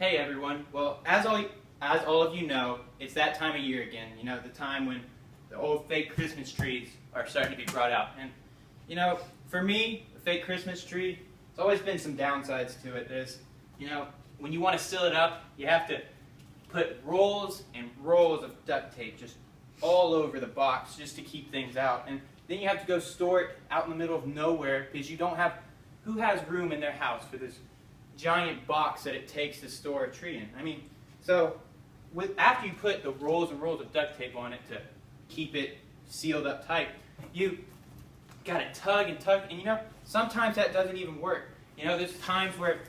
Hey everyone. Well, as all of you know, it's that time of year again. You know, the time when the old fake Christmas trees are starting to be brought out. And you know, for me, a fake Christmas tree, it's always been some downsides to it. There's, when you want to seal it up, you have to put rolls and rolls of duct tape just all over the box just to keep things out. And then you have to go store it out in the middle of nowhere because you don't have, who has room in their house for this giant box that it takes to store a tree in? I mean, so after you put the rolls and rolls of duct tape on it to keep it sealed up tight, you got to tug, and sometimes that doesn't even work. There's times where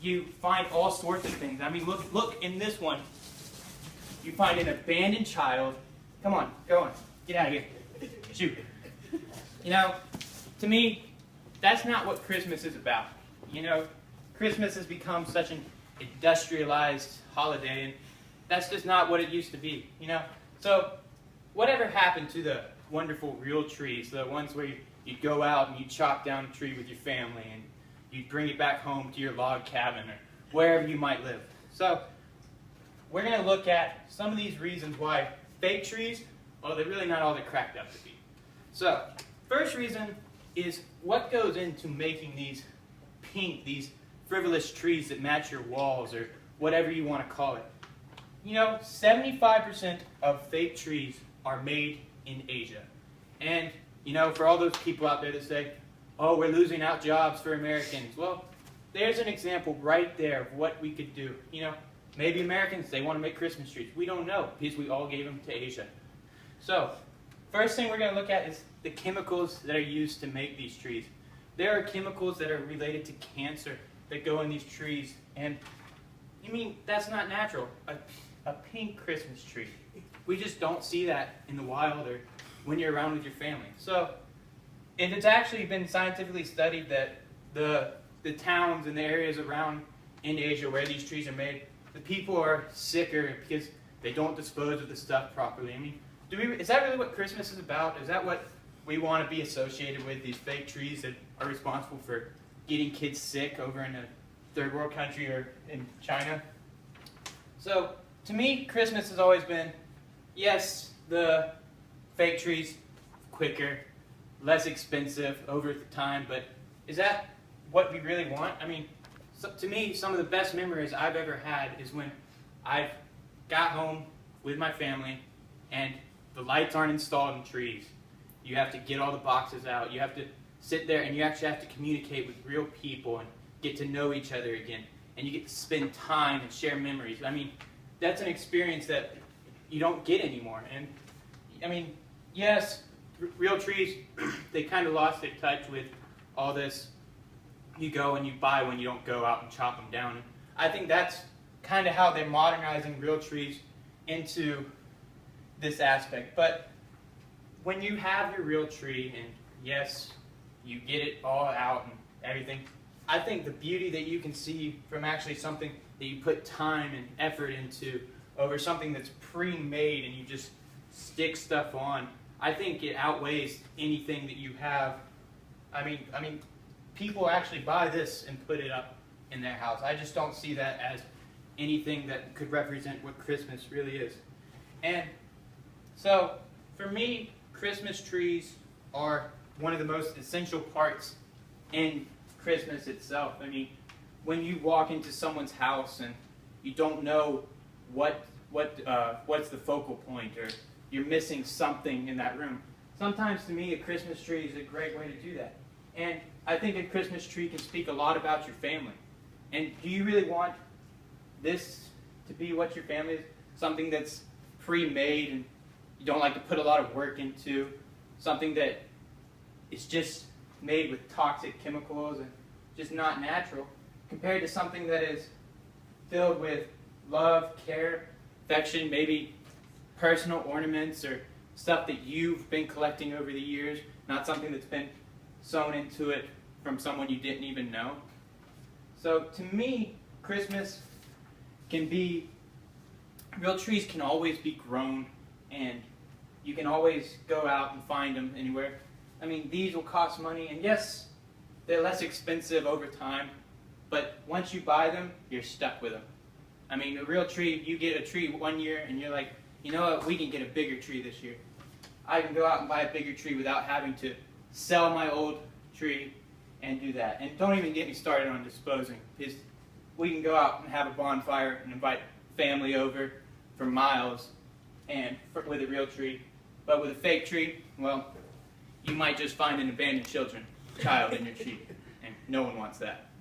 you find all sorts of things. I mean, look in this one. You find an abandoned child. Come on, go on, get out of here. Shoot. To me, that's not what Christmas is about. Christmas has become such an industrialized holiday, and that's just not what it used to be. So whatever happened to the wonderful real trees, the ones where you'd go out and you'd chop down a tree with your family and you'd bring it back home to your log cabin or wherever you might live. So we're going to look at some of these reasons why fake trees, well, they're really not all they're cracked up to be. So first reason is what goes into making these these frivolous trees that match your walls or whatever you want to call it. 75% of fake trees are made in Asia. And, for all those people out there that say, oh, we're losing out jobs for Americans. Well, there's an example right there of what we could do. Maybe Americans, they want to make Christmas trees. We don't know because we all gave them to Asia. So, first thing we're going to look at is the chemicals that are used to make these trees. There are chemicals that are related to cancer that go in these trees, and that's not natural. A pink Christmas tree. We just don't see that in the wild or when you're around with your family. So, and it's actually been scientifically studied that the towns and the areas around in Asia where these trees are made, the people are sicker because they don't dispose of the stuff properly. Is that really what Christmas is about? Is that what we want to be associated with, these fake trees that are responsible for getting kids sick over in a third world country or in China? So, to me, Christmas has always been, yes, the fake trees, quicker, less expensive over time, but is that what we really want? To me, some of the best memories I've ever had is when I've got home with my family and the lights aren't installed in trees. You have to get all the boxes out. You have to sit there and you actually have to communicate with real people and get to know each other again. And you get to spend time and share memories. That's an experience that you don't get anymore. And yes, real trees, they kind of lost their touch with all this. You go and you buy when you don't go out and chop them down. And I think that's kind of how they're modernizing real trees into this aspect. But when you have your real tree, and yes, you get it all out and everything, I think the beauty that you can see from actually something that you put time and effort into over something that's pre-made and you just stick stuff on, I think it outweighs anything that you have. People actually buy this and put it up in their house. I just don't see that as anything that could represent what Christmas really is. And so, for me, Christmas trees are one of the most essential parts in Christmas itself. When you walk into someone's house and you don't know what's the focal point, or you're missing something in that room, sometimes to me a Christmas tree is a great way to do that. And I think a Christmas tree can speak a lot about your family. And do you really want this to be what your family is? Something that's pre-made and you don't like to put a lot of work into, something that is just made with toxic chemicals and just not natural, compared to something that is filled with love, care, affection, maybe personal ornaments or stuff that you've been collecting over the years, not something that's been sewn into it from someone you didn't even know. So to me, Christmas can be, real trees can always be grown, and you can always go out and find them anywhere. These will cost money, and yes, they're less expensive over time, but once you buy them, you're stuck with them. I mean, a real tree, you get a tree one year and you're like, you know what, we can get a bigger tree this year. I can go out and buy a bigger tree without having to sell my old tree and do that. And don't even get me started on disposing. Because we can go out and have a bonfire and invite family over for miles and with a real tree. But with a fake tree, well, you might just find an abandoned child in your tree. And no one wants that.